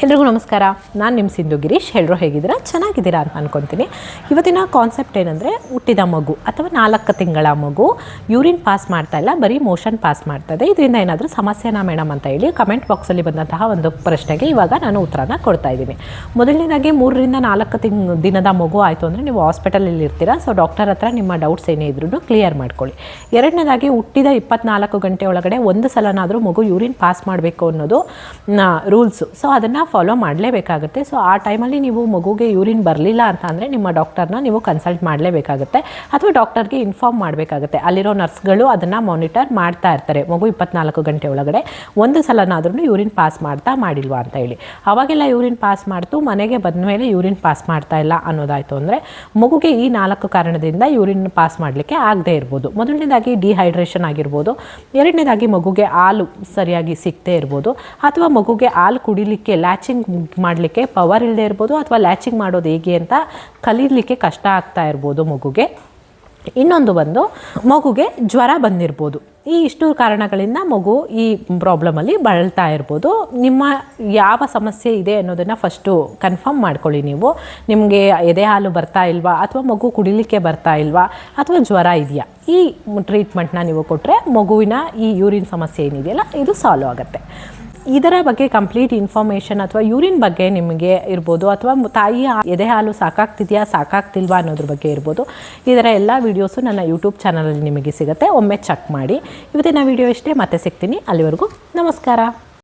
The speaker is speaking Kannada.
ಎಲ್ರಿಗೂ ನಮಸ್ಕಾರ. ನಾನು ನಿಮ್ಮ ಸಿಂಧು ಗಿರೀಶ್. ಎಲ್ಲರೂ ಹೇಗಿದ್ದೀರಾ? ಚೆನ್ನಾಗಿದ್ದೀರಾ ಅಂತ ಅನ್ಕೊತೀನಿ. ಇವತ್ತಿನ ಕಾನ್ಸೆಪ್ಟ್ ಏನಂದರೆ, ಹುಟ್ಟಿದ ಮಗು ಅಥವಾ 4 ತಿಂಗಳ ಮಗು ಯೂರಿನ್ ಪಾಸ್ ಮಾಡ್ತಾ ಇಲ್ಲ, ಬರೀ ಮೋಷನ್ ಪಾಸ್ ಮಾಡ್ತಾ ಇದೆ. ಇದರಿಂದ ಏನಾದರೂ ಸಮಸ್ಯೆನಾ ಮೇಡಮ್ ಅಂತ ಹೇಳಿ ಕಮೆಂಟ್ ಬಾಕ್ಸಲ್ಲಿ ಬಂದಂತಹ ಒಂದು ಪ್ರಶ್ನೆಗೆ ಇವಾಗ ನಾನು ಉತ್ತರನ ಕೊಡ್ತಾ ಇದ್ದೀನಿ. ಮೊದಲನೇದಾಗಿ 3 ರಿಂದ 4 ದಿನದ ಮಗು ಆಯಿತು ಅಂದರೆ ನೀವು ಹಾಸ್ಪಿಟಲಲ್ಲಿ ಇರ್ತೀರಾ. ಸೊ ಡಾಕ್ಟರ್ ಹತ್ರ ನಿಮ್ಮ ಡೌಟ್ಸ್ ಏನೇ ಇದ್ರೂ ಕ್ಲಿಯರ್ ಮಾಡ್ಕೊಳ್ಳಿ. ಎರಡನೇದಾಗಿ, ಹುಟ್ಟಿದ 24 ಗಂಟೆ ಒಳಗಡೆ ಒಂದು ಸಲನಾದರೂ ಮಗು ಯೂರಿನ್ ಪಾಸ್ ಮಾಡಬೇಕು ಅನ್ನೋದು ರೂಲ್ಸು. ಸೊ ಅದನ್ನು ಫಾಲೋ ಮಾಡಲೇಬೇಕಾಗುತ್ತೆ. ಸೊ ಆ ಟೈಮಲ್ಲಿ ನೀವು ಮಗುಗೆ ಯೂರಿನ್ ಬರಲಿಲ್ಲ ಅಂತ ಅಂದರೆ ನಿಮ್ಮ ಡಾಕ್ಟರ್ನ ನೀವು ಕನ್ಸಲ್ಟ್ ಮಾಡಲೇಬೇಕಾಗುತ್ತೆ, ಅಥವಾ ಡಾಕ್ಟರ್ಗೆ ಇನ್ಫಾರ್ಮ್ ಮಾಡಬೇಕಾಗುತ್ತೆ. ಅಲ್ಲಿರೋ ನರ್ಸ್ಗಳು ಅದನ್ನು ಮಾನಿಟರ್ ಮಾಡ್ತಾ ಇರ್ತಾರೆ. ಮಗು 24 ಗಂಟೆ ಒಳಗಡೆ ಒಂದು ಸಲನಾದ್ರೂ ಯೂರಿನ್ ಪಾಸ್ ಮಾಡಿಲ್ವಾ ಅಂತ ಹೇಳಿ. ಅವಾಗೆಲ್ಲ ಯೂರಿನ್ ಪಾಸ್ ಮಾಡ್ತು, ಮನೆಗೆ ಬಂದ ಮೇಲೆ ಯೂರಿನ್ ಪಾಸ್ ಮಾಡ್ತಾ ಇಲ್ಲ ಅನ್ನೋದಾಯಿತು ಅಂದರೆ ಮಗುಗೆ ಈ 4 ಕಾರಣದಿಂದ ಯೂರಿನ್ ಪಾಸ್ ಮಾಡಲಿಕ್ಕೆ ಆಗದೆ ಇರ್ಬೋದು. ಮೊದಲನೇದಾಗಿ ಡಿಹೈಡ್ರೇಷನ್ ಆಗಿರ್ಬೋದು, ಎರಡನೇದಾಗಿ ಮಗುಗೆ ಹಾಲು ಸರಿಯಾಗಿ ಸಿಗದೆ ಇರ್ಬೋದು, ಅಥವಾ ಮಗುಗೆ ಹಾಲು ಕುಡಿಲಿಕ್ಕೆ ಲ್ಯಾಚಿಂಗ್ ಮಾಡಲಿಕ್ಕೆ ಪವರ್ ಇಲ್ಲದೆ ಇರ್ಬೋದು, ಅಥವಾ ಲ್ಯಾಚಿಂಗ್ ಮಾಡೋದು ಹೇಗೆ ಅಂತ ಕಲೀಲಿಕ್ಕೆ ಕಷ್ಟ ಆಗ್ತಾ ಇರ್ಬೋದು ಮಗುಗೆ. ಇನ್ನೊಂದು ಬಂದು ಮಗುಗೆ ಜ್ವರ ಬಂದಿರ್ಬೋದು. ಈ ಇಷ್ಟು ಕಾರಣಗಳಿಂದ ಮಗು ಈ ಪ್ರಾಬ್ಲಮಲ್ಲಿ ಬಳಲ್ತಾ ಇರ್ಬೋದು. ನಿಮ್ಮ ಯಾವ ಸಮಸ್ಯೆ ಇದೆ ಅನ್ನೋದನ್ನು ಫಸ್ಟು ಕನ್ಫರ್ಮ್ ಮಾಡ್ಕೊಳ್ಳಿ. ನೀವು ನಿಮಗೆ ಎದೆ ಹಾಲು ಬರ್ತಾ ಇಲ್ವಾ, ಅಥವಾ ಮಗು ಕುಡಿಲಿಕ್ಕೆ ಬರ್ತಾ ಇಲ್ವಾ, ಅಥವಾ ಜ್ವರ ಇದೆಯಾ, ಈ ಟ್ರೀಟ್ಮೆಂಟ್ನ ನೀವು ಕೊಟ್ಟರೆ ಮಗುವಿನ ಈ ಯೂರಿನ್ ಸಮಸ್ಯೆ ಏನಿದೆಯಲ್ಲ ಇದು ಸಾಲ್ವ್ ಆಗುತ್ತೆ. ಇದರ ಬಗ್ಗೆ ಕಂಪ್ಲೀಟ್ ಇನ್ಫಾರ್ಮೇಷನ್ ಅಥವಾ ಯೂರಿನ್ ಬಗ್ಗೆ ನಿಮಗೆ ಇರ್ಬೋದು, ಅಥವಾ ತಾಯಿಯ ಎದೆ ಹಾಲು ಸಾಕಾಗ್ತಿದೆಯಾ ಸಾಕಾಗ್ತಿಲ್ವಾ ಅನ್ನೋದ್ರ ಬಗ್ಗೆ ಇರ್ಬೋದು. ಇದರ ಎಲ್ಲ ವೀಡಿಯೋಸು ನನ್ನ ಯೂಟ್ಯೂಬ್ ಚಾನಲಲ್ಲಿ ನಿಮಗೆ ಸಿಗುತ್ತೆ. ಒಮ್ಮೆ ಚೆಕ್ ಮಾಡಿ. ಇವತ್ತಿನ ವೀಡಿಯೋ ಇಷ್ಟೇ, ಮತ್ತೆ ಸಿಗ್ತೀನಿ. ಅಲ್ಲಿವರೆಗೂ ನಮಸ್ಕಾರ.